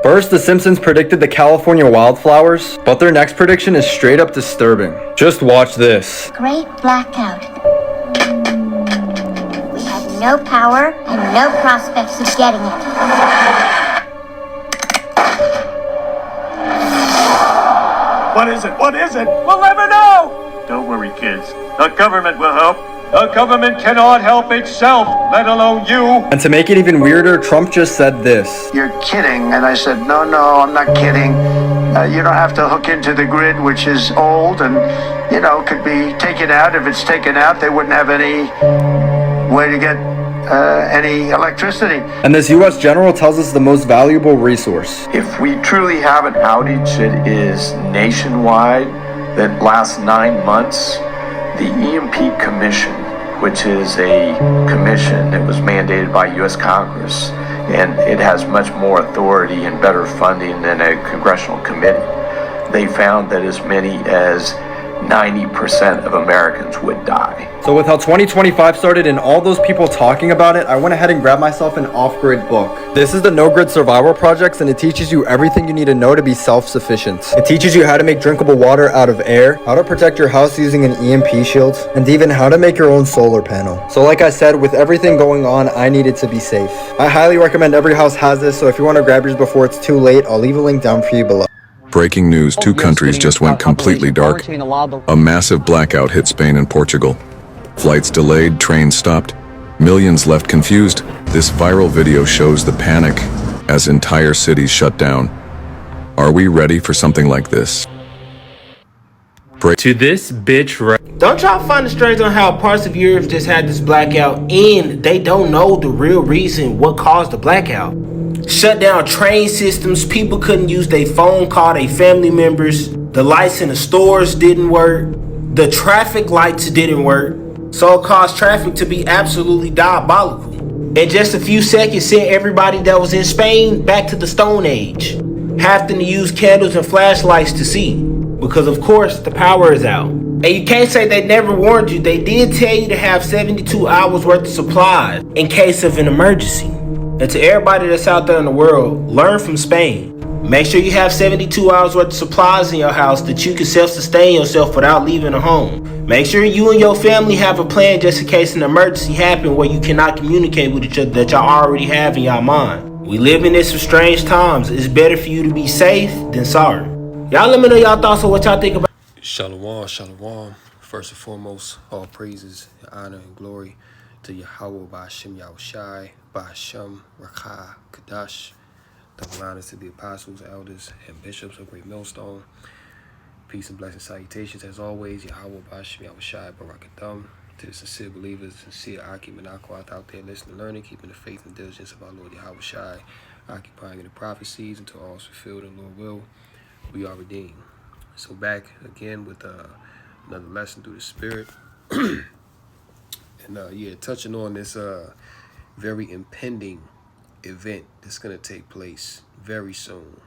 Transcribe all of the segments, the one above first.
First, the Simpsons predicted the California wildflowers, but their next prediction is straight up disturbing. Just watch this. Great blackout. We have no power and no prospects of getting it. What is it? What is it? We'll never know! Don't worry, kids. The government will help. The government cannot help itself, let alone you. And to make it even weirder, Trump just said this. You're kidding. And I said, no, I'm not kidding. You don't have to hook into the grid, which is old and, could be taken out. If it's taken out, they wouldn't have any way to get any electricity. And this U.S. general tells us the most valuable resource. If we truly have an outage that is nationwide, that lasts 9 months, the EMP Commission, which is a commission that was mandated by U.S. Congress, and it has much more authority and better funding than a congressional committee. They found that as many as 90% of Americans would die. So with how 2025 started and all those people talking about it, I went ahead and grabbed myself an off-grid book. This is the No Grid Survival Projects, and it teaches you everything you need to know to be self-sufficient. It teaches you how to make drinkable water out of air, how to protect your house using an EMP shield, and even how to make your own solar panel. So like I said, with everything going on, I needed to be safe. I highly recommend every house has this, so if you want to grab yours before it's too late, I'll leave a link down for you below. Breaking news, two countries just went completely dark. A massive blackout hit Spain and Portugal. Flights delayed, trains stopped. Millions left confused. This viral video shows the panic as entire cities shut down. Are we ready for something like this? To this bitch right. Don't y'all find it strange on how parts of Europe just had this blackout and they don't know the real reason what caused the blackout? Shut down train systems, people couldn't use their phone, call their family members, the lights in the stores didn't work, the traffic lights didn't work, so it caused traffic to be absolutely diabolical. In just a few seconds, sent everybody that was in Spain back to the Stone Age, having to use candles and flashlights to see, because of course the power is out. And you can't say they never warned you. They did tell you to have 72 hours worth of supplies in case of an emergency. And to everybody that's out there in the world, learn from Spain. Make sure you have 72 hours worth of supplies in your house that you can self-sustain yourself without leaving the home. Make sure you and your family have a plan just in case an emergency happens where you cannot communicate with each other that y'all already have in your mind. We live in some strange times. It's better for you to be safe than sorry. Y'all let me know y'all thoughts on what y'all think about. Shalom, shalom. First and foremost, all praises, honor, and glory to Yahweh Ba'Shem Yahushai, Ba'Shem Rakah Kadash. Double honors to the apostles, elders, and bishops of Great Millstone. Peace and blessing salutations as always. Yahweh Ba'Shem Yahushai Barakatam. To the sincere believers, sincere Akim and Akwat out there listening, learning, keeping the faith and diligence of our Lord Yahweh Shai, occupying in the prophecies until all is fulfilled in Lord will, we are redeemed. So back again with another lesson through the Spirit. And touching on this very impending event that's going to take place very soon.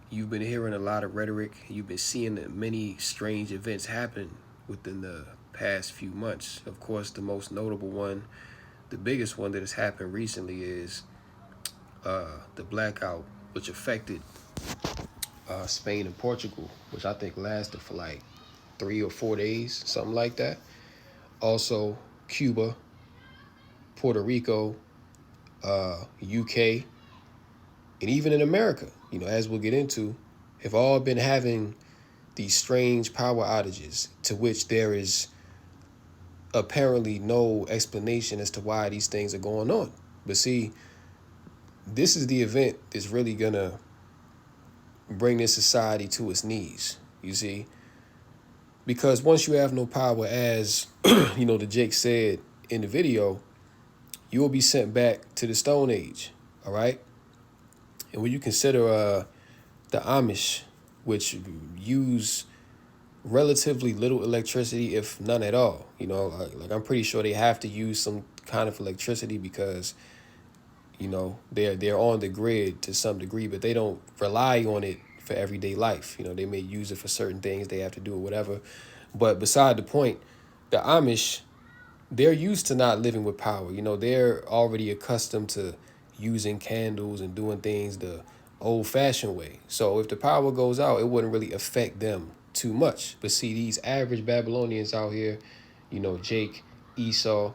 You've been hearing a lot of rhetoric. You've been seeing many strange events happen within the past few months. Of course, the most notable one, the biggest one that has happened recently is the blackout, which affected Spain and Portugal, which I think lasted for like 3 or 4 days, something like that. Also, Cuba, Puerto Rico, UK, and even in America, as we'll get into, have all been having these strange power outages to which there is apparently no explanation as to why these things are going on. But see, this is the event that's really going to bring this society to its knees, you see? Because once you have no power, as, the Jake said in the video, you will be sent back to the Stone Age, all right? And when you consider the Amish, which use relatively little electricity, if none at all, like I'm pretty sure they have to use some kind of electricity because, they're on the grid to some degree, but they don't rely on it for everyday life. They may use it for certain things they have to do or whatever. But beside the point, the Amish, they're used to not living with power. They're already accustomed to using candles and doing things the old-fashioned way. So if the power goes out, it wouldn't really affect them too much. But see, these average Babylonians out here, Jake, Esau,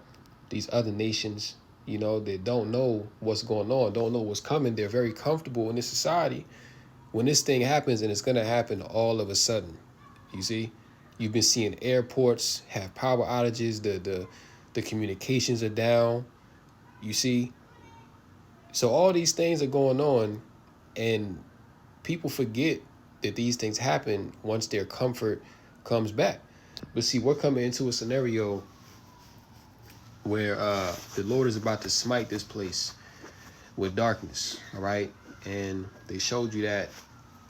these other nations, that don't know what's going on, don't know what's coming. They're very comfortable in this society. When this thing happens, and it's going to happen all of a sudden, you see, you've been seeing airports have power outages. The communications are down, you see. So all these things are going on, and people forget that these things happen once their comfort comes back. But see, we're coming into a scenario where the Lord is about to smite this place with darkness, all right? And they showed you that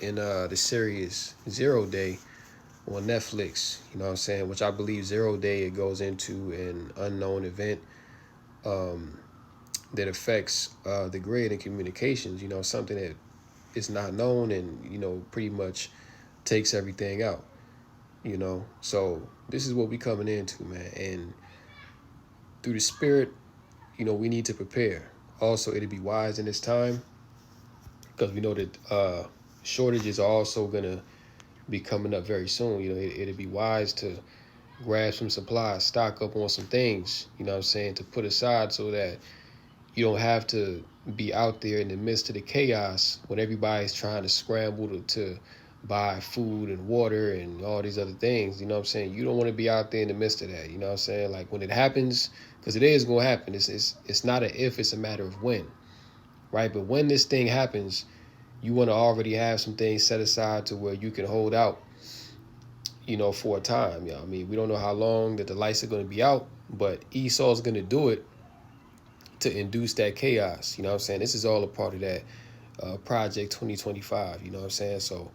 in the series 0 Day on Netflix, you know what I'm saying? Which I believe 0 Day, it goes into an unknown event that affects the grid and communications, something that is not known and, pretty much takes everything out, So this is what we coming into, man. And through the spirit, we need to prepare. Also, it'd be wise in this time because we know that shortages are also going to be coming up very soon. It'd be wise to grab some supplies, stock up on some things, to put aside so that you don't have to be out there in the midst of the chaos when everybody's trying to scramble to buy food and water and all these other things. You don't want to be out there in the midst of that. Like when it happens, because it is going to happen. It's not a if, it's a matter of when, right? But when this thing happens, you want to already have some things set aside to where you can hold out, for a time. We don't know how long that the lights are going to be out, but Esau's going to do it to induce that chaos. This is all a part of that Project 2025. So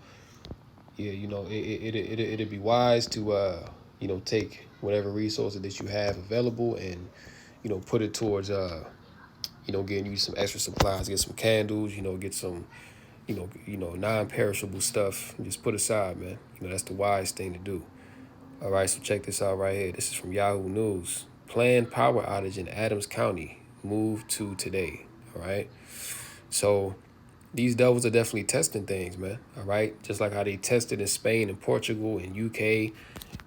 yeah, it'd be wise to take whatever resources that you have available and put it towards getting you some extra supplies, get some candles, get some non-perishable stuff, and just put aside, man. That's the wise thing to do. All right, so check this out right here. This is from Yahoo News. Planned power outage in Adams County moved to today. All right, so these devils are definitely testing things, man. All right, just like how they tested in Spain and Portugal and UK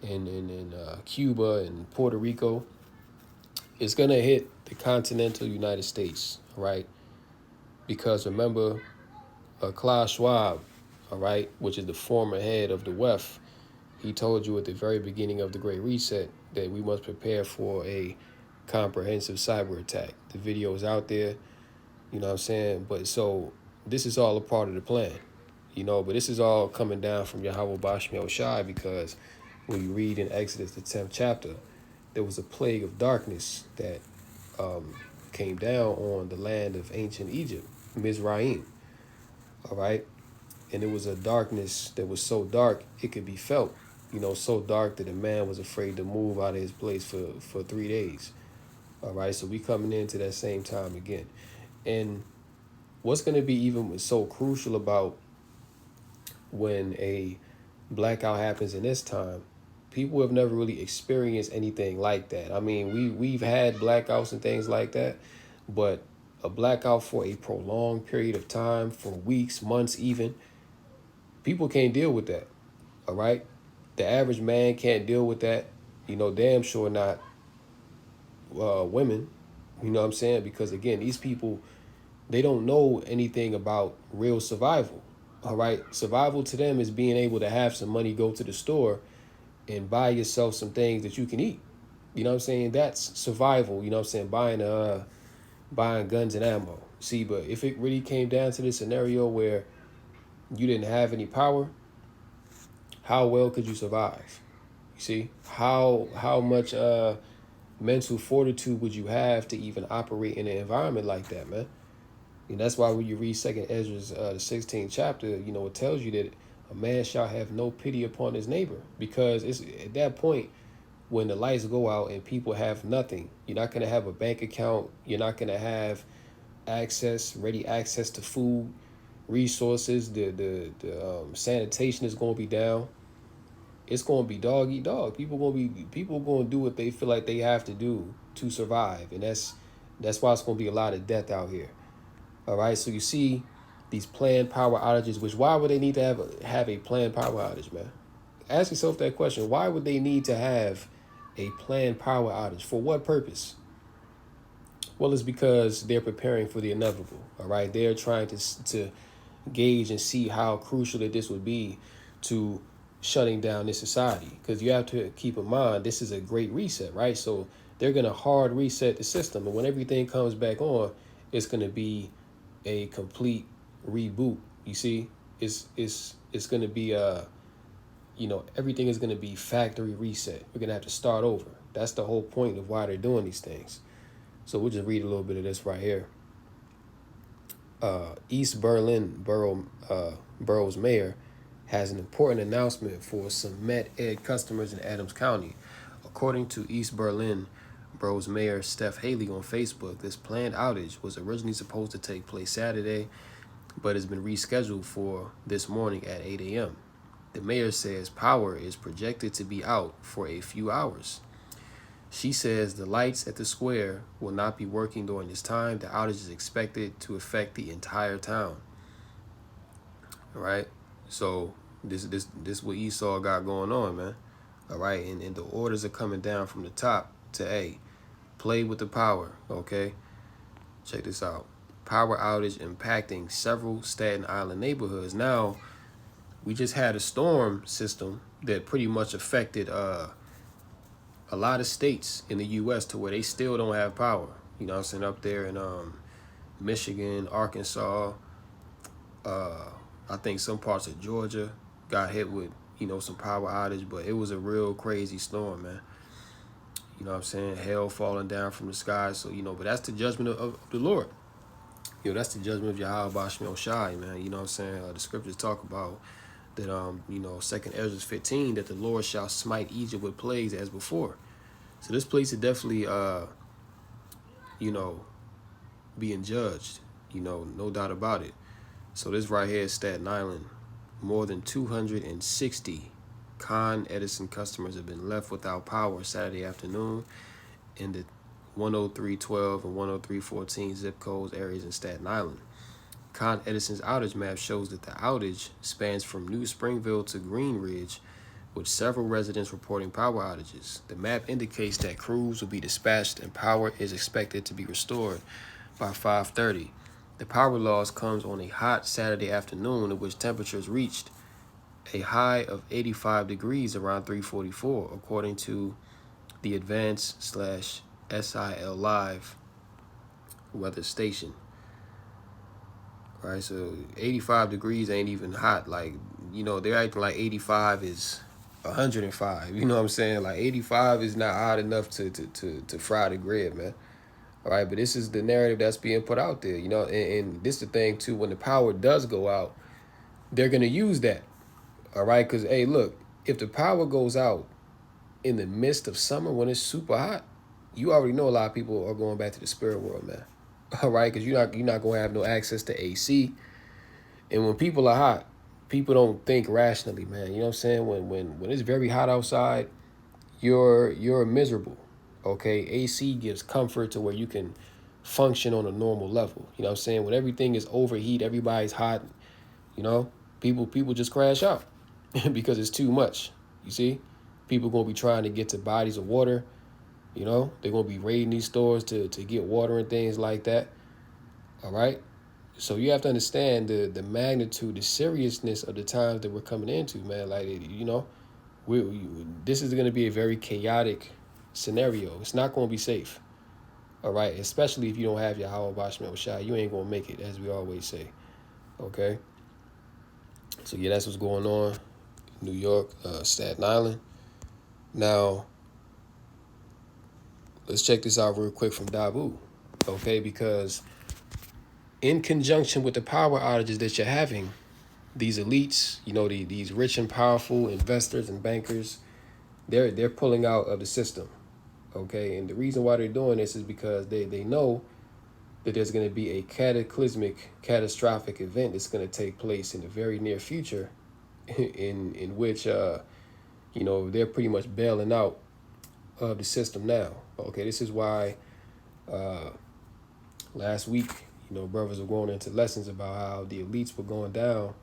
and Cuba and Puerto Rico. It's gonna hit the continental United States, all right? Because remember, Klaus Schwab, all right, which is the former head of the WEF, he told you at the very beginning of the Great Reset that we must prepare for a comprehensive cyber attack. The video is out there, But so this is all a part of the plan, But this is all coming down from Yahweh Bashmel Shai, because when you read in Exodus, the 10th chapter, there was a plague of darkness that came down on the land of ancient Egypt, Mizraim, all right? And it was a darkness that was so dark it could be felt, so dark that a man was afraid to move out of his place for 3 days, all right? So we coming into that same time again. And what's going to be even so crucial about when a blackout happens in this time, people have never really experienced anything like that. We've had blackouts and things like that, but a blackout for a prolonged period of time, for weeks, months even, people can't deal with that, all right? The average man can't deal with that, damn sure not women, because again, these people, they don't know anything about real survival, all right? Survival to them is being able to have some money, go to the store and buy yourself some things that you can eat. That's survival, buying guns and ammo. See, but if it really came down to this scenario where you didn't have any power, how well could you survive? You see, how much mental fortitude would you have to even operate in an environment like that, man? And that's why when you read 2nd Ezra's the 16th chapter, it tells you that a man shall have no pity upon his neighbor, because it's at that point when the lights go out and people have nothing. You're not going to have a bank account. You're not going to have ready access to food, resources. The sanitation is going to be down. It's going to be dog eat dog. People going to do what they feel like they have to do to survive, and that's why it's going to be a lot of death out here. All right, so you see these planned power outages, which why would they need to have a planned power outage, man? Ask yourself that question. Why would they need to have a planned power outage? For what purpose? Well, it's because they're preparing for the inevitable. All right, they're trying to gauge and see how crucial that this would be to shutting down this society. Because you have to keep in mind, this is a great reset, right? So they're going to hard reset the system. And when everything comes back on, it's going to be a complete reboot. You see, it's going to be everything is going to be factory reset. We're going to have to start over. That's the whole point of why they're doing these things. So we'll just read a little bit of this right here. East Berlin borough's mayor has an important announcement for some Met Ed customers in Adams County. According to East Berlin borough's mayor Steph Haley on Facebook, this planned outage was originally supposed to take place Saturday, but has been rescheduled for this morning at 8 a.m. The mayor says power is projected to be out for a few hours. She says the lights at the square will not be working during this time. The outage is expected to affect the entire town. All right. So this what Esau got going on, man. All right. And the orders are coming down from the top to play with the power. Okay. Check this out. Power outage impacting several Staten Island neighborhoods. Now, we just had a storm system that pretty much affected a lot of states in the U.S. to where they still don't have power. You know what I'm saying? Up there in Michigan, Arkansas, I think some parts of Georgia got hit with, some power outage, but it was a real crazy storm, man. You know what I'm saying? Hell falling down from the sky. So, but that's the judgment of the Lord. That's the judgment of Yahweh Bashmi Oshai, man. You know what I'm saying? The scriptures talk about that, 2nd Ezra 15, that the Lord shall smite Egypt with plagues as before. So this place is definitely, being judged, no doubt about it. So this right here is Staten Island. More than 260 Con Edison customers have been left without power Saturday afternoon in the 10312 and 10314 zip codes areas in Staten Island. Con Edison's outage map shows that the outage spans from New Springville to Green Ridge, with several residents reporting power outages. The map indicates that crews will be dispatched and power is expected to be restored by 5:30. The power loss comes on a hot Saturday afternoon in which temperatures reached a high of 85 degrees around 3:44, according to the Advanced/SIL Live weather station. Right, so 85 degrees ain't even hot. Like, they're acting like 85 is 105. You know what I'm saying? Like 85 is not hot enough to fry the grid, man. All right, but this is the narrative that's being put out there, and this is the thing too. When the power does go out, they're gonna use that. All right, because look, if the power goes out in the midst of summer when it's super hot, you already know a lot of people are going back to the spirit world, man. All right, because you're not going to have no access to AC. And when people are hot, people don't think rationally, man. You know what I'm saying? When it's very hot outside, you're miserable. Okay, AC gives comfort to where you can function on a normal level. You know what I'm saying? When everything is overheat, everybody's hot, people just crash out because it's too much. You see? People going to be trying to get to bodies of water. They're going to be raiding these stores to get water and things like that. All right. So you have to understand the magnitude, the seriousness of the times that we're coming into, man. Like, this is going to be a very chaotic scenario. It's not going to be safe. All right. Especially if you don't have your Yahweh Bashmi Oshai, you ain't going to make it, as we always say. Okay. So, yeah, that's what's going on. New York, Staten Island. Now, let's check this out real quick from Dabu, okay? Because in conjunction with the power outages that you're having, these elites, these rich and powerful investors and bankers, they're pulling out of the system, okay? And the reason why they're doing this is because they know that there's going to be a catastrophic event that's going to take place in the very near future, in which they're pretty much bailing out of the system now. Okay, this is why last week You know, brothers were going into lessons about how the elites were going down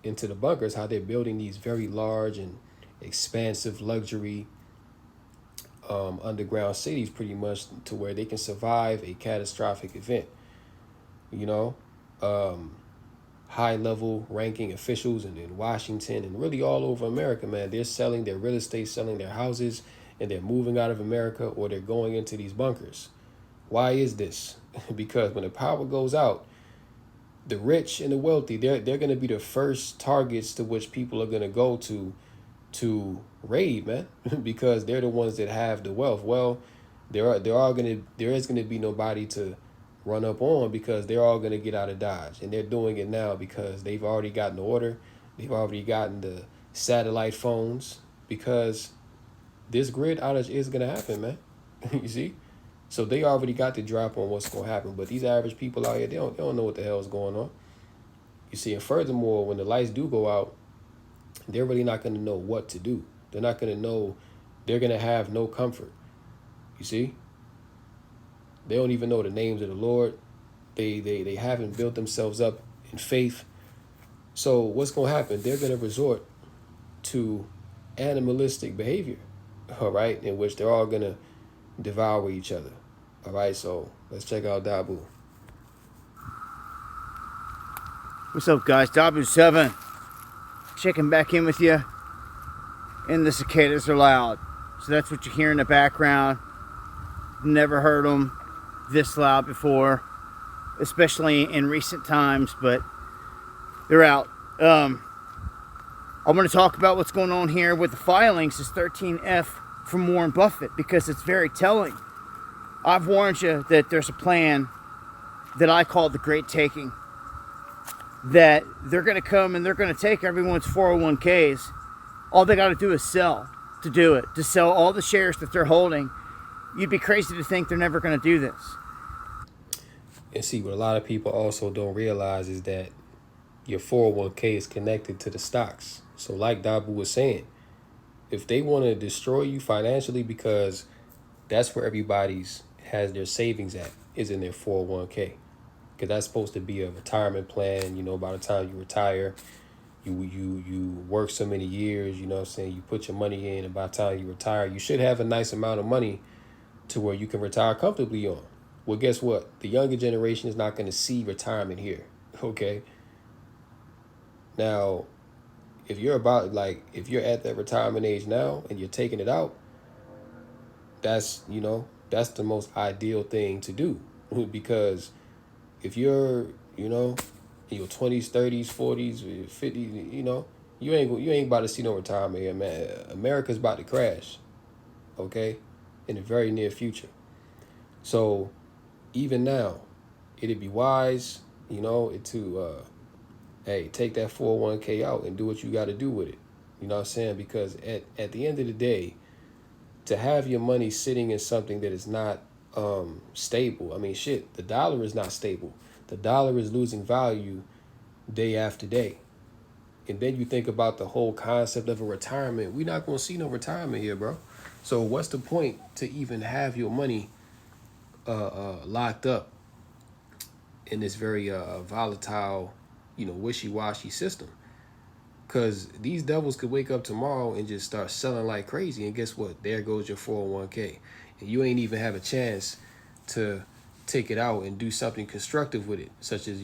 into the bunkers, how they're building these very large and expansive luxury underground cities, pretty much to where they can survive a catastrophic event. You know, high level ranking officials in Washington and really all over America, man, they're selling their real estate, selling their houses, and they're moving out of America, or they're going into these bunkers. Why is this? Because when the power goes out, the rich and the wealthy, they're going to be the first targets to which people are going to go to raid, man, because they're the ones that have the wealth. Well, there is going to be nobody to run up on, because they're all going to get out of Dodge, and they're doing it now because they've already gotten the order. They've already gotten the satellite phones, because this grid outage is going to happen, man. You see? So they already got the drop on what's going to happen. But these average people out here, they don't know what the hell is going on. You see, and furthermore, when the lights do go out, they're really not going to know what to do. They're not going to know. They're going to have no comfort. You see? They don't even know the names of the Lord. They haven't built themselves up in faith. So what's going to happen? They're going to resort to animalistic behavior, all right, in which they're all going to devour each other. All right, so let's check out Dabu. What's up, guys? Dabu7 checking back in with you. And the cicadas are loud, so that's what you hear in the background. Never heard them this loud before, especially in recent times, but they're out. I want to talk about what's going on here with the filings. This 13F from Warren Buffett, because it's very telling. I've warned you that there's a plan that I call the Great Taking, that they're going to come and they're going to take everyone's 401ks. All they got to do is sell to do it, to sell all the shares that they're holding. You'd be crazy to think they're never going to do this. And see, what a lot of people also don't realize is that your 401k is connected to the stocks. So like Dabu was saying, if they want to destroy you financially, because that's where everybody's has their savings at, is in their 401k. Because that's supposed to be a retirement plan. You know, by the time you retire, you work so many years, you know what I'm saying, you put your money in, and by the time you retire, you should have a nice amount of money to where you can retire comfortably on. Well, guess what? The younger generation is not going to see retirement here, okay? Now, if you're at that retirement age now and you're taking it out, that's the most ideal thing to do. Because if you're, in your 20s, 30s, 40s, 50s, you ain't about to see no retirement here, man. America's about to crash, okay, in the very near future. So even now, it'd be wise, to take that 401k out and do what you got to do with it. You know what I'm saying? Because at the end of the day, to have your money sitting in something that is not stable, the dollar is not stable. The dollar is losing value day after day. And then you think about the whole concept of a retirement. We're not going to see no retirement here, bro. So what's the point to even have your money locked up in this very volatile, wishy-washy system? Because these devils could wake up tomorrow and just start selling like crazy. And guess what? There goes your 401k. And you ain't even have a chance to take it out and do something constructive with it, such as,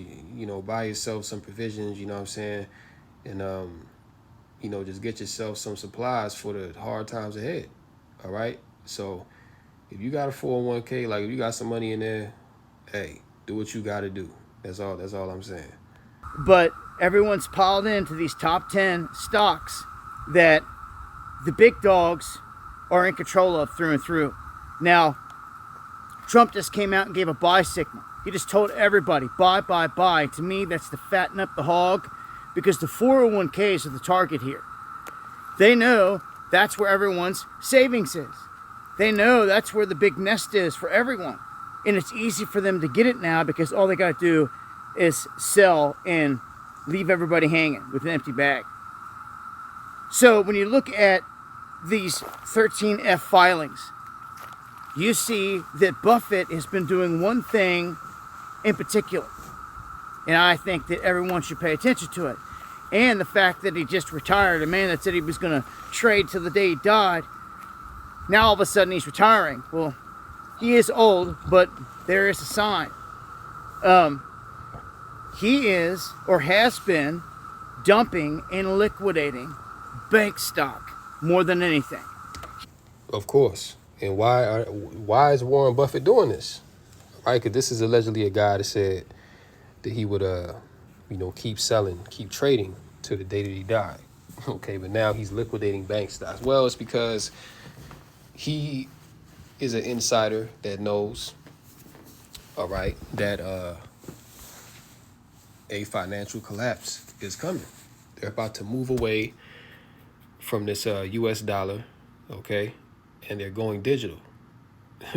buy yourself some provisions, you know what I'm saying? And, just get yourself some supplies for the hard times ahead. All right? So if you got a 401k, like if you got some money in there, hey, do what you got to do. That's all I'm saying. But everyone's piled into these top 10 stocks that the big dogs are in control of through and through. Now, Trump just came out and gave a buy signal. He just told everybody, buy, buy, buy. To me, that's to fatten up the hog, because the 401ks are the target here. They know that's where everyone's savings is. They know that's where the big nest is for everyone. And it's easy for them to get it now, because all they got to do is sell and leave everybody hanging with an empty bag. So when you look at these 13F filings, you see that Buffett has been doing one thing in particular. And I think that everyone should pay attention to it. And the fact that he just retired, a man that said he was going to trade till the day he died, now all of a sudden he's retiring. Well, he is old, but there is a sign. He is, or has been, dumping and liquidating bank stock more than anything. Of course. And why is Warren Buffett doing this? Right? Because this is allegedly a guy that said that he would, keep selling, keep trading to the day that he died. Okay, but now he's liquidating bank stocks. Well, it's because he is an insider that knows, all right, that a financial collapse is coming. They're about to move away from this US dollar, okay, and they're going digital.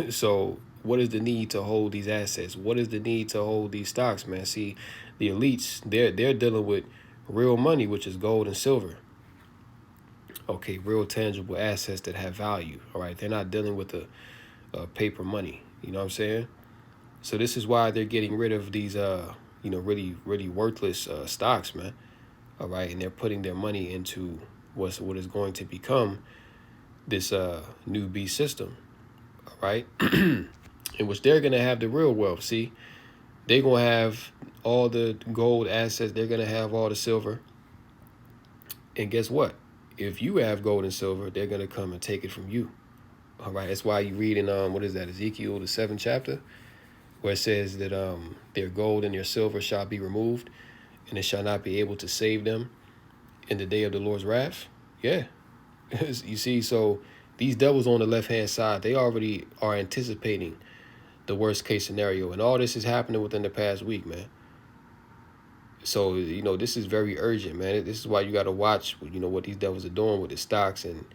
So what is the need to hold these assets? What is the need to hold these stocks, man? See, the elites, they're dealing with real money, which is gold and silver. Okay, real tangible assets that have value, all right? They're not dealing with the paper money, you know what I'm saying? So this is why they're getting rid of these, really, really worthless stocks, man, all right? And they're putting their money into what is going to become this new beast system, all right? In which they're going to have the real wealth, see? They're going to have all the gold assets. They're going to have all the silver. And guess what? If you have gold and silver, they're going to come and take it from you. All right. That's why you read in, Ezekiel, the 7th chapter, where it says that their gold and their silver shall be removed, and it shall not be able to save them in the day of the Lord's wrath. Yeah. You see, so these devils on the left-hand side, they already are anticipating the worst case scenario. And all this is happening within the past week, man. So, this is very urgent, man. This is why you got to watch, what these devils are doing with the stocks and,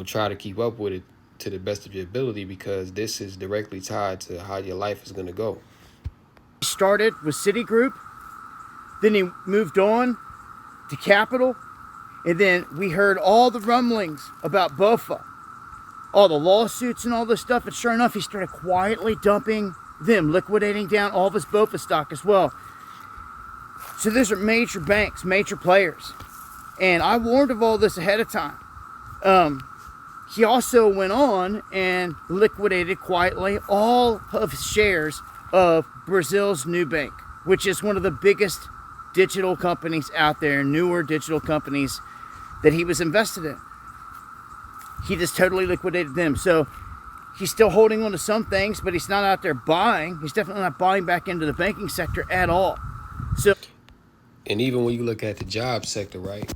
try to keep up with it to the best of your ability, because this is directly tied to how your life is going to go. He started with Citigroup, then he moved on to Capital, and then we heard all the rumblings about BOFA, all the lawsuits and all this stuff, and sure enough, he started quietly dumping them, liquidating down all of his BOFA stock as well. So these are major banks, major players. And I warned of all this ahead of time. He also went on and liquidated quietly all of his shares of Brazil's Nubank, which is one of the biggest digital companies out there, newer digital companies that he was invested in. He just totally liquidated them. So he's still holding on to some things, but he's not out there buying. He's definitely not buying back into the banking sector at all. So, and even when you look at the job sector, right?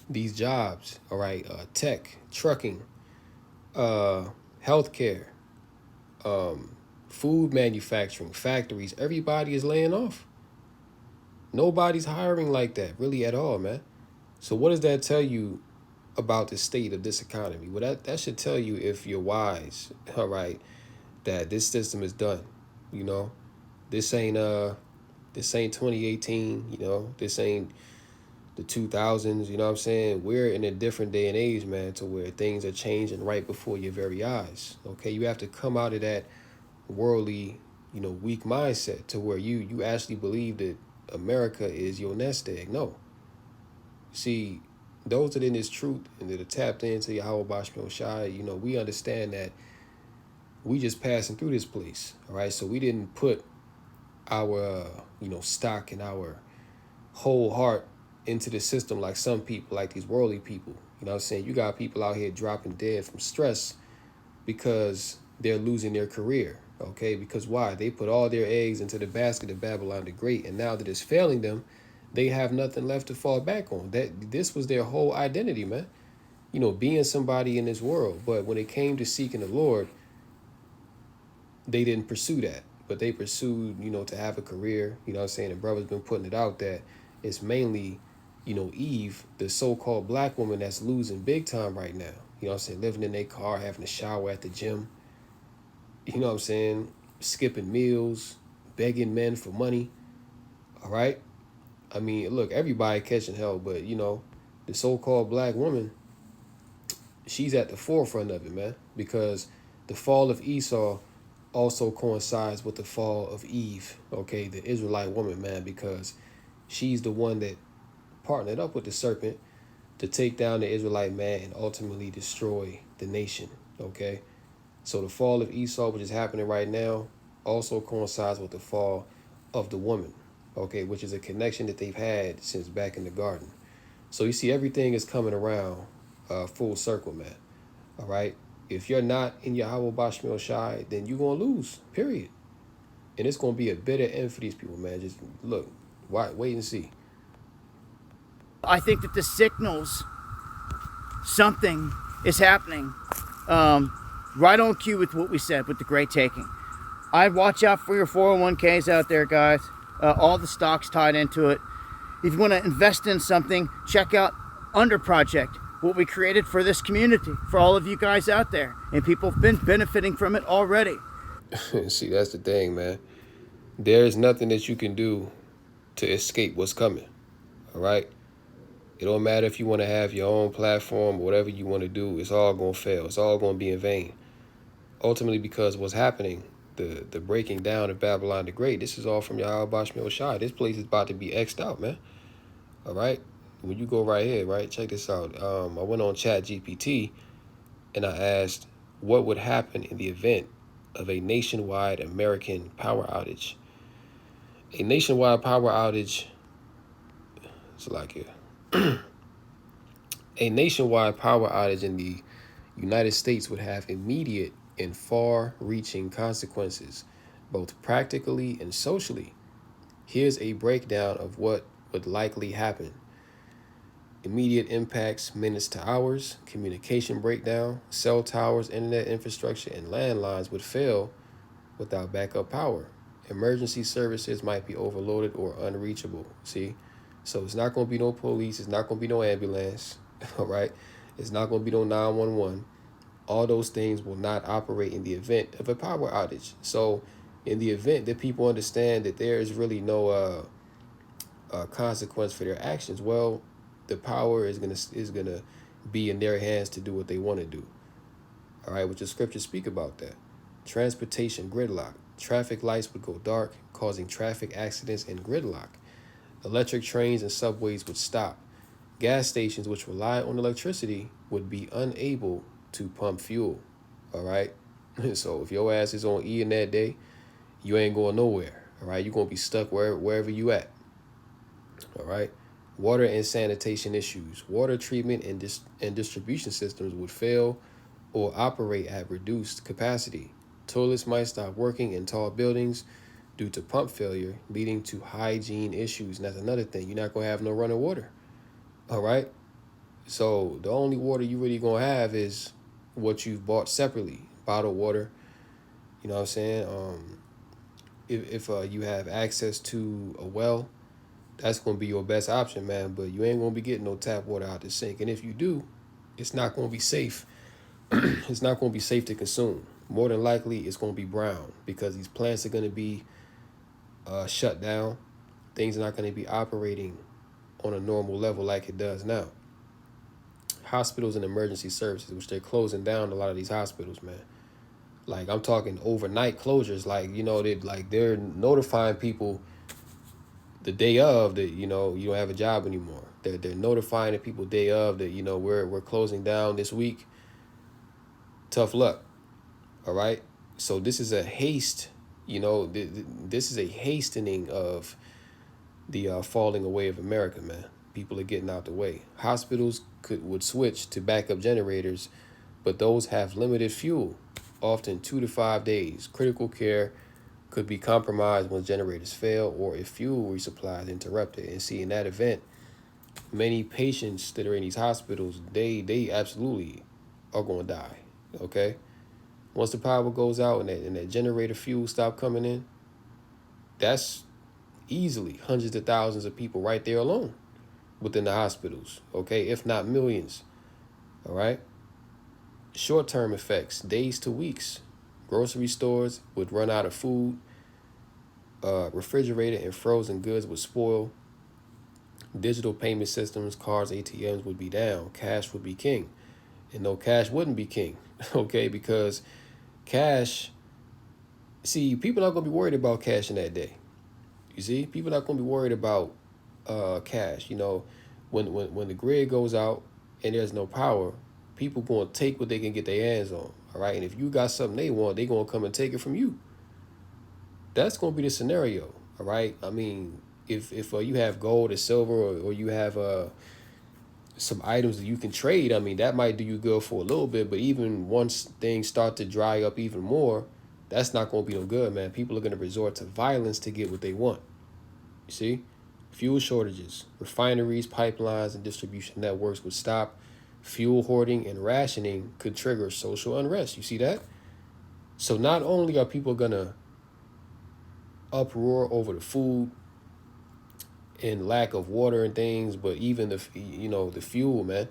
These jobs, all right, tech, trucking, healthcare, food manufacturing, factories, everybody is laying off. Nobody's hiring like that, really, at all, man. So what does that tell you about the state of this economy? Well, that should tell you, if you're wise, all right, that this system is done. This ain't 2018, this ain't the 2000s, you know what I'm saying? We're in a different day and age, man, to where things are changing right before your very eyes. Okay, you have to come out of that worldly, weak mindset to where you actually believe that America is your nest egg. No. See, those that in this truth and that are tapped into Yahweh Bashmil Shai, we understand that we just passing through this place. All right. So we didn't put our, stock and our whole heart into the system like some people, like these worldly people. You know what I'm saying? You got people out here dropping dead from stress because they're losing their career. Okay. Because why? They put all their eggs into the basket of Babylon the Great. And now that it's failing them, they have nothing left to fall back on. This was their whole identity, man. Being somebody in this world. But when it came to seeking the Lord, they didn't pursue that. But they pursued, to have a career. You know what I'm saying? And brother's been putting it out that it's mainly, Eve, the so-called black woman, that's losing big time right now. You know what I'm saying? Living in their car, having a shower at the gym. You know what I'm saying? Skipping meals, begging men for money. All right? I mean, look, everybody catching hell, but, the so-called black woman, she's at the forefront of it, man, because the fall of Esau also coincides with the fall of Eve, okay, the Israelite woman, man, because she's the one that partnered up with the serpent to take down the Israelite man and ultimately destroy the nation, okay? So the fall of Esau, which is happening right now, also coincides with the fall of the woman, okay, which is a connection that they've had since back in the garden. So you see, everything is coming around full circle, man. All right. If you're not in Yahweh Bashmil Shai, then you're going to lose, period. And it's going to be a bitter end for these people, man. Just look, wait and see. I think that this signals something is happening right on cue with what we said with the great taking. I'd watch out for your 401ks out there, guys. All the stocks tied into it. If you want to invest in something, check out Under Project, what we created for this community, for all of you guys out there. And people have been benefiting from it already. See, that's the thing, man. There's nothing that you can do to escape what's coming. All right? It don't matter if you want to have your own platform, whatever you want to do, it's all going to fail. It's all going to be in vain. Ultimately, because what's happening, the breaking down of Babylon the Great, this is all from Yahweh Bashmil Shai. This place is about to be X'd out, man. All right? When you go right here, right, check this out. I went on ChatGPT and I asked what would happen in the event of a nationwide American power outage. A nationwide power outage, it's like here. A nationwide power outage in the United States would have immediate and far-reaching consequences, both practically and socially. Here's a breakdown of what would likely happen. Immediate impacts, minutes to hours, communication breakdown, cell towers, internet infrastructure, and landlines would fail without backup power. Emergency services might be overloaded or unreachable. See? So it's not going to be no police. It's not going to be no ambulance. All right? It's not going to be no 911. All those things will not operate in the event of a power outage. So in the event that people understand that there is really no consequence for their actions, well, the power is gonna be in their hands to do what they want to do. All right, which the scriptures speak about that. Transportation gridlock. Traffic lights would go dark, causing traffic accidents and gridlock. Electric trains and subways would stop. Gas stations, which rely on electricity, would be unable to pump fuel. All right. So if your ass is on E in that day, you ain't going nowhere. All right. You're going to be stuck wherever you at. All right. Water and sanitation issues. Water treatment and distribution systems would fail or operate at reduced capacity. Toilets might stop working in tall buildings due to pump failure, leading to hygiene issues. And that's another thing. You're not going to have no running water. All right. So the only water you really going to have is what you've bought separately. Bottled water. You know what I'm saying? If you have access to a well, that's going to be your best option, man. But you ain't going to be getting no tap water out the sink. And if you do, it's not going to be safe. It's not going to be safe to consume. More than likely, it's going to be brown because these plants are going to be shut down. Things are not going to be operating on a normal level like it does now. Hospitals and emergency services, which they're closing down a lot of these hospitals, man. Like, I'm talking overnight closures. Like, you know, they're notifying people the day of that, you know, you don't have a job anymore. They're notifying the people day of that, you know, we're closing down this week. Tough luck. All right. So this is a haste, you know, this is a hastening of the falling away of America, man. People are getting out the way. Hospitals would switch to backup generators, but those have limited fuel, often 2 to 5 days. Critical care could be compromised when generators fail or if fuel resupply is interrupted. And see, in that event, many patients that are in these hospitals, they absolutely are going to die. Okay. Once the power goes out and that generator fuel stop coming in, that's easily hundreds of thousands of people right there alone within the hospitals. Okay. If not millions. All right. Short-term effects, days to weeks. Grocery stores would run out of food. Refrigerated and frozen goods would spoil. Digital payment systems, cards, ATMs would be down. Cash would be king. And no, cash wouldn't be king. Okay, because cash See, people not gonna be worried about cash in that day. You see, people not gonna be worried about cash. You know, when the grid goes out and there's no power, people gonna take what they can get their hands on. All right, and if you got something they want, they gonna come and take it from you. That's gonna be the scenario. All right. I mean, if you have gold or silver, or you have some items that you can trade, I mean, that might do you good for a little bit. But even once things start to dry up even more, that's not going to be no good, man. People are going to resort to violence to get what they want. You see? Fuel shortages, refineries, pipelines, and distribution networks would stop. Fuel hoarding and rationing could trigger social unrest. You see that? So not only are people going to uproar over the food and lack of water and things, but even the fuel, man.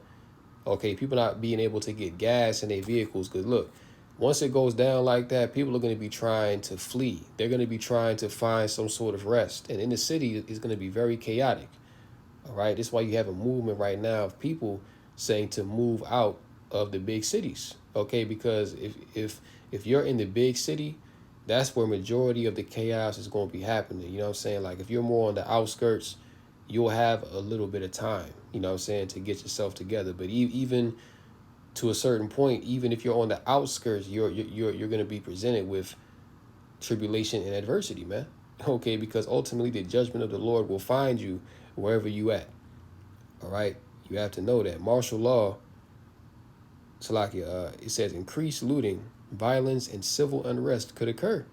Okay, people not being able to get gas in their vehicles. Because look, once it goes down like that, people are going to be trying to flee. They're going to be trying to find some sort of rest. And in the city, it's going to be very chaotic. All right, that's why you have a movement right now of people saying to move out of the big cities. Okay, because if you're in the big city, that's where majority of the chaos is going to be happening. You know what I'm saying? Like if you're more on the outskirts, you'll have a little bit of time, you know what I'm saying, to get yourself together. But even to a certain point, even if you're on the outskirts, you're going to be presented with tribulation and adversity, man. Okay, because ultimately the judgment of the Lord will find you wherever you at. All right, you have to know that martial law, Salakia, it says increased looting, violence, and civil unrest could occur,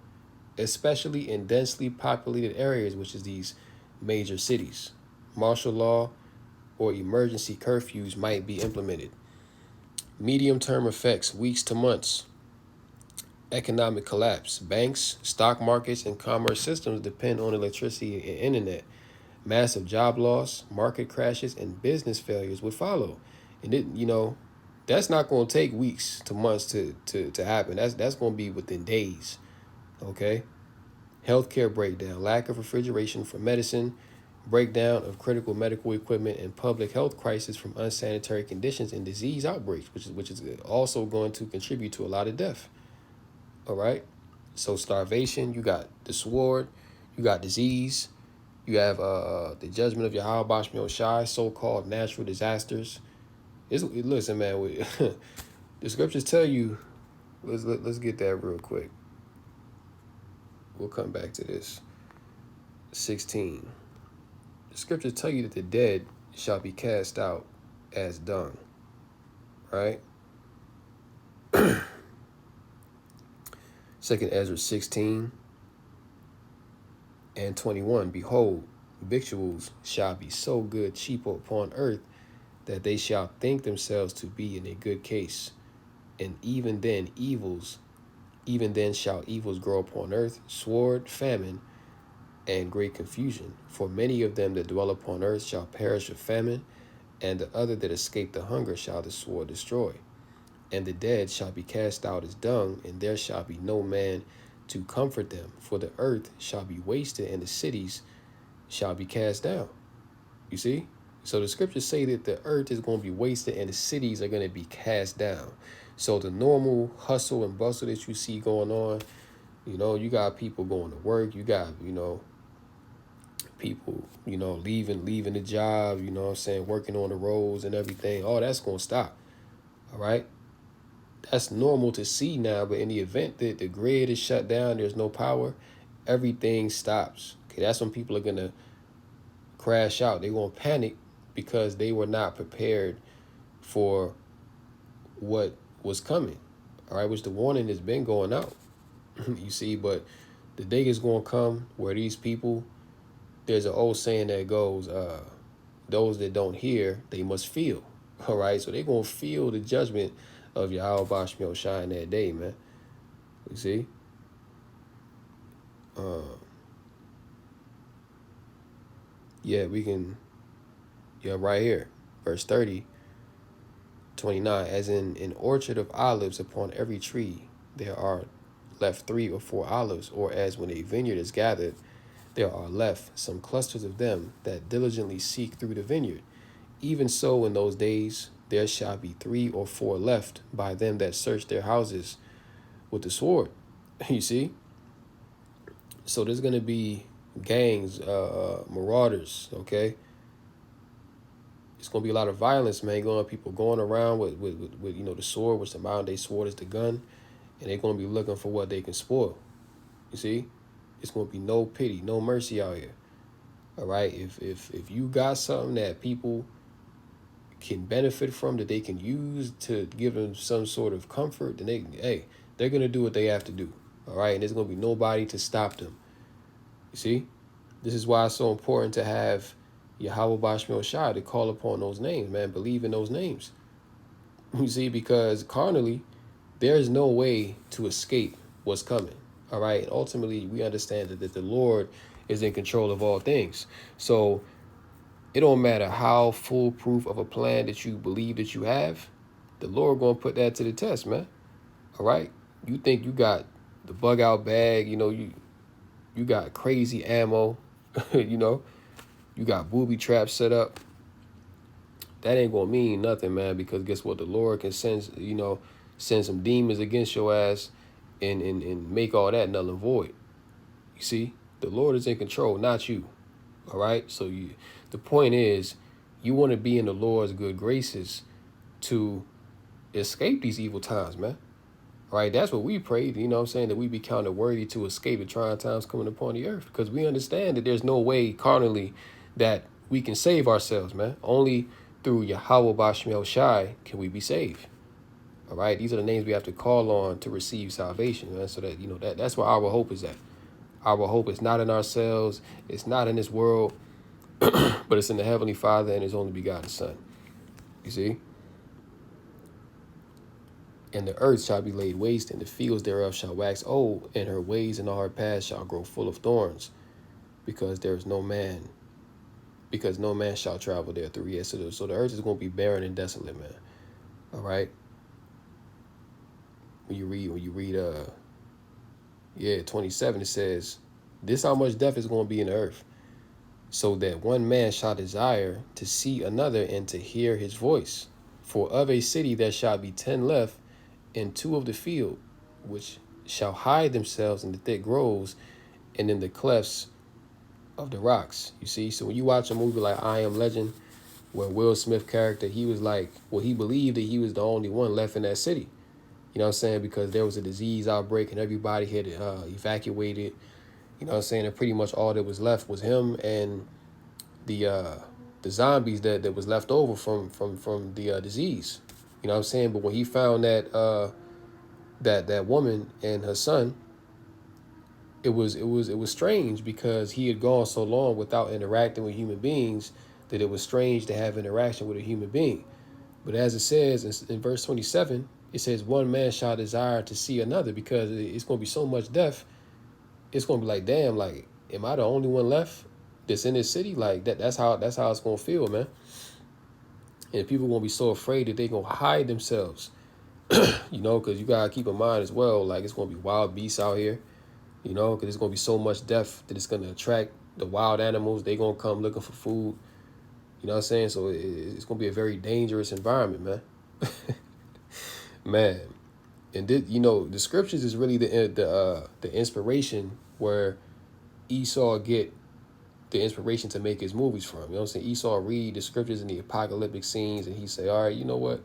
especially in densely populated areas, which is these major cities. Martial law or emergency curfews might be implemented. Medium-term effects, weeks to months. Economic collapse. Banks, stock markets, and commerce systems depend on electricity and internet. Massive job loss, market crashes, and business failures would follow. And that's not going to take weeks to months to happen. That's going to be within days. Okay. Healthcare breakdown, lack of refrigeration for medicine, breakdown of critical medical equipment, and public health crisis from unsanitary conditions and disease outbreaks, which is also going to contribute to a lot of death. All right. So starvation, you got the sword, you got disease, you have the judgment of Yahweh Bashmi Shai, so-called natural disasters. Listen, man, the scriptures tell you. Let's get that real quick. We'll come back to this. 16. The scriptures tell you that the dead shall be cast out as dung. Right? 2nd Ezra 16 and 21. Behold, victuals shall be so good cheap upon earth that they shall think themselves to be in a good case. And even then shall evils grow upon earth, sword, famine, and great confusion. For many of them that dwell upon earth shall perish of famine, and the other that escape the hunger shall the sword destroy. And the dead shall be cast out as dung, and there shall be no man to comfort them. For the earth shall be wasted, and the cities shall be cast down. You see? So the scriptures say that the earth is going to be wasted, and the cities are going to be cast down. So the normal hustle and bustle that you see going on, you got people going to work, you got, people, leaving the job, working on the roads and everything. All that's going to stop. All right. That's normal to see now, but in the event that the grid is shut down, there's no power, everything stops. Okay, that's when people are going to crash out. They're going to panic because they were not prepared for what was coming. All right, which the warning has been going out. You see, but the day is going to come where these people, there's an old saying that goes, those that don't hear, they must feel. All right, so they're going to feel the judgment of Yahweh Bashmi Shai in that day, man. You see? Right here, verse 30, 29. As in an orchard of olives, upon every tree there are left 3 or 4 olives, or as when a vineyard is gathered, there are left some clusters of them that diligently seek through the vineyard. Even so in those days there shall be 3 or 4 left by them that search their houses with the sword. You see? So there's gonna be gangs, marauders, okay? It's gonna be a lot of violence, man. Going people going around with you know the sword, which the modern day sword is the gun, and they're gonna be looking for what they can spoil. You see, it's gonna be no pity, no mercy out here. All right, if you got something that people can benefit from, that they can use to give them some sort of comfort, then they're gonna do what they have to do. All right, and there's gonna be nobody to stop them. You see, this is why it's so important to have Yahweh Bashmil Shai to call upon those names, man. Believe in those names. You see, because carnally, there's no way to escape what's coming. All right. And ultimately, we understand that the Lord is in control of all things. So it don't matter how foolproof of a plan that you believe that you have, the Lord gonna put that to the test, man. All right. You think you got the bug out bag, you know, you got crazy ammo, you know, you got booby traps set up. That ain't gonna mean nothing, man, because guess what? The Lord can send some demons against your ass and make all that null and void. You see, the Lord is in control, not you. All right. So the point is, you want to be in the Lord's good graces to escape these evil times, man. All right. That's what we prayed, you know what I'm saying, that we be counted worthy to escape the trying times coming upon the earth, because we understand that there's no way carnally that we can save ourselves, man. Only through Yahweh Bashmel Shai can we be saved. All right. These are the names we have to call on to receive salvation, man. So that, you know, that's where our hope is at. Our hope is not in ourselves. It's not in this world, but it's in the Heavenly Father and His only begotten Son. You see? And the earth shall be laid waste, and the fields thereof shall wax old, and her ways and all her paths shall grow full of thorns, because no man shall travel there through. Yeah, so the earth is going to be barren and desolate, man. All right? When you read 27, it says, this how much death is going to be in the earth, so that one man shall desire to see another and to hear his voice. For of a city there shall be 10 left, and 2 of the field, which shall hide themselves in the thick groves and in the clefts of the rocks. You see, so when you watch a movie like I Am Legend, where Will Smith character, he was like, well, he believed that he was the only one left in that city. You know what I'm saying? Because there was a disease outbreak and everybody had evacuated. You know what I'm saying? And pretty much all that was left was him and the zombies that was left over from the disease. You know what I'm saying? But when he found that that woman and her son, it was strange, because he had gone so long without interacting with human beings that it was strange to have interaction with a human being. But as it says in verse 27, it says one man shall desire to see another, because it's going to be so much death. It's going to be like, damn, like, am I the only one left that's in this city? Like that's how it's going to feel, man. And people going to be so afraid that they're going to hide themselves, you know, because you got to keep in mind as well, like, it's going to be wild beasts out here, you know, because there's going to be so much death that it's going to attract the wild animals. They're going to come looking for food. You know what I'm saying? So it's going to be a very dangerous environment, man. Man. And you know, the scriptures is really the inspiration where Esau get the inspiration to make his movies from. You know what I'm saying? Esau read the scriptures and the apocalyptic scenes, and he say, all right, you know what?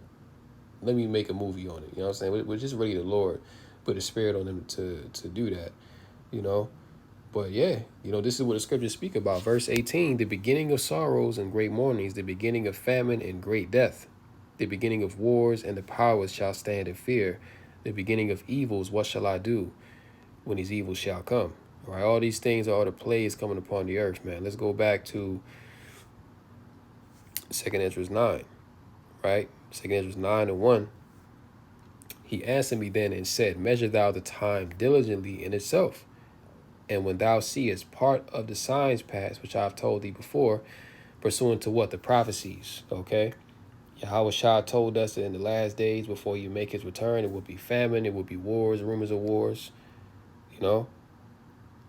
Let me make a movie on it. You know what I'm saying? Which is really the Lord put a spirit on him to do that, you know? But yeah, you know, this is what the scriptures speak about. Verse 18, the beginning of sorrows and great mournings, the beginning of famine and great death, the beginning of wars, and the powers shall stand in fear. The beginning of evils, what shall I do when these evils shall come? All right, all these things are all the plagues coming upon the earth, man. Let's go back to 2 Ezra 9, right? 2 Ezra 9:1. He answered me then and said, measure thou the time diligently in itself. And when thou seest part of the signs pass, which I have told thee before, pursuant to what? The prophecies, okay? Yahweh Shah told us that in the last days, before you make his return, it will be famine, it will be wars, rumors of wars, you know?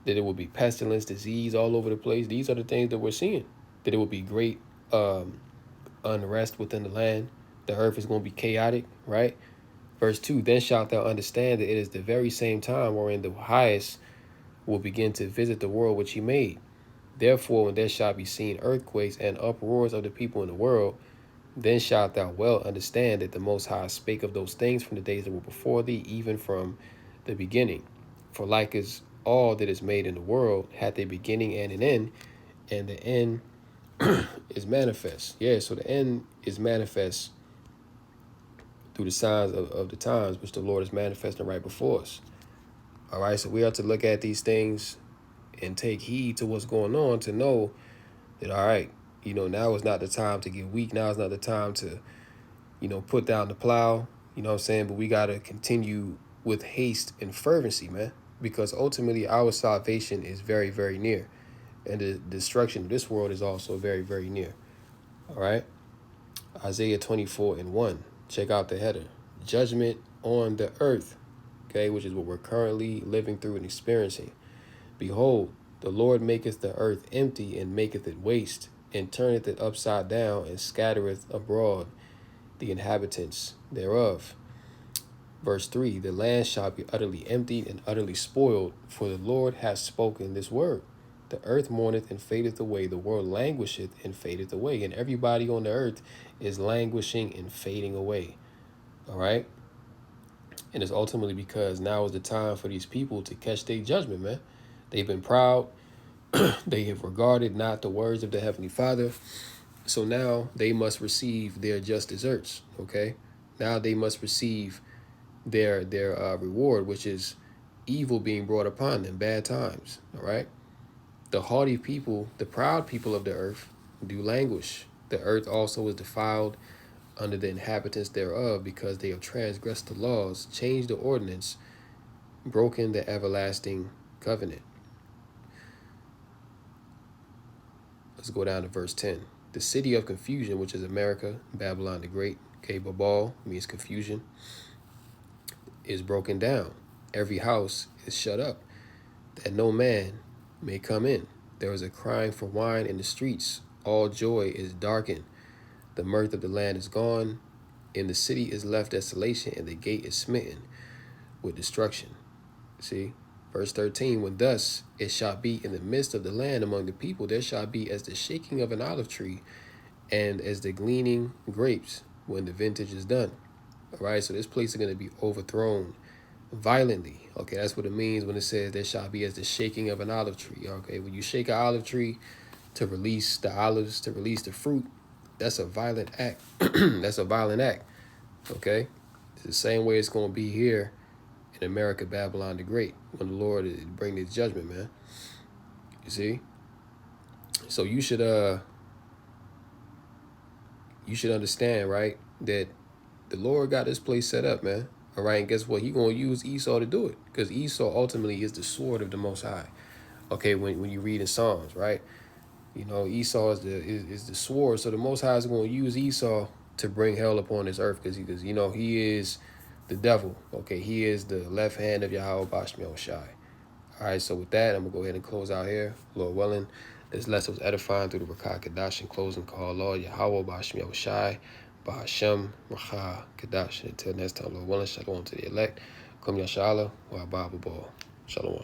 That it will be pestilence, disease all over the place. These are the things that we're seeing. That it will be great unrest within the land. The earth is going to be chaotic, right? Verse 2, then shalt thou understand that it is the very same time wherein the highest will begin to visit the world which he made. Therefore, when there shall be seen earthquakes and uproars of the people in the world, then shalt thou well understand that the Most High spake of those things from the days that were before thee, even from the beginning. For like as all that is made in the world hath a beginning and an end, and the end is manifest. Yeah, so the end is manifest through the signs of the times which the Lord is manifesting right before us. All right, so we have to look at these things and take heed to what's going on to know that, all right, now is not the time to get weak. Now is not the time to, put down the plow, you know what I'm saying? But we got to continue with haste and fervency, man, because ultimately our salvation is very, very near. And the destruction of this world is also very, very near. All right. Isaiah 24:1. Check out the header. Judgment on the earth. Okay, which is what we're currently living through and experiencing. Behold, the Lord maketh the earth empty and maketh it waste, and turneth it upside down and scattereth abroad the inhabitants thereof. Verse 3, the land shall be utterly emptied and utterly spoiled, for the Lord hath spoken this word. The earth mourneth and fadeth away, the world languisheth and fadeth away, and everybody on the earth is languishing and fading away. All right? And it's ultimately because now is the time for these people to catch their judgment, man. They've been proud. They have regarded not the words of the Heavenly Father. So now they must receive their just deserts, okay? Now they must receive their reward, which is evil being brought upon them, bad times, all right? The haughty people, the proud people of the earth do languish. The earth also is defiled under the inhabitants thereof, because they have transgressed the laws, changed the ordinance, broken the everlasting covenant. Let's go down to verse 10. The city of confusion, which is America, Babylon the Great, okay, Babal means confusion, is broken down. Every house is shut up, that no man may come in. There is a crying for wine in the streets. All joy is darkened. The mirth of the land is gone. In the city is left desolation, and the gate is smitten with destruction. See? Verse 13, when thus it shall be in the midst of the land among the people, there shall be as the shaking of an olive tree and as the gleaning grapes when the vintage is done. All right, so this place is going to be overthrown violently. Okay, that's what it means when it says there shall be as the shaking of an olive tree. Okay, when you shake an olive tree to release the olives, to release the fruit, that's a violent act. That's a violent act. Okay, it's the same way it's going to be here in America, Babylon the Great, when the Lord is bringing his judgment, man. You see? So you should understand, right, that the Lord got this place set up, man. All right, and guess what? He going to use Esau to do it, because Esau ultimately is the sword of the Most High. Okay, when you read in Psalms, right? Esau is the sword. So the Most High is going to use Esau to bring hell upon this earth, because he is the devil. Okay, he is the left hand of Yahweh Bashmiel Shai. All right, so with that, I'm going to go ahead and close out here. Lord willing, this lesson was edifying through the Rakah Kadash and closing call, Lord Yahweh Bashmiel Shai, Bahashem Rakah Kadash. Until next time, Lord willing, shalom to the elect. Kum Yashala, wa Baba Shalom.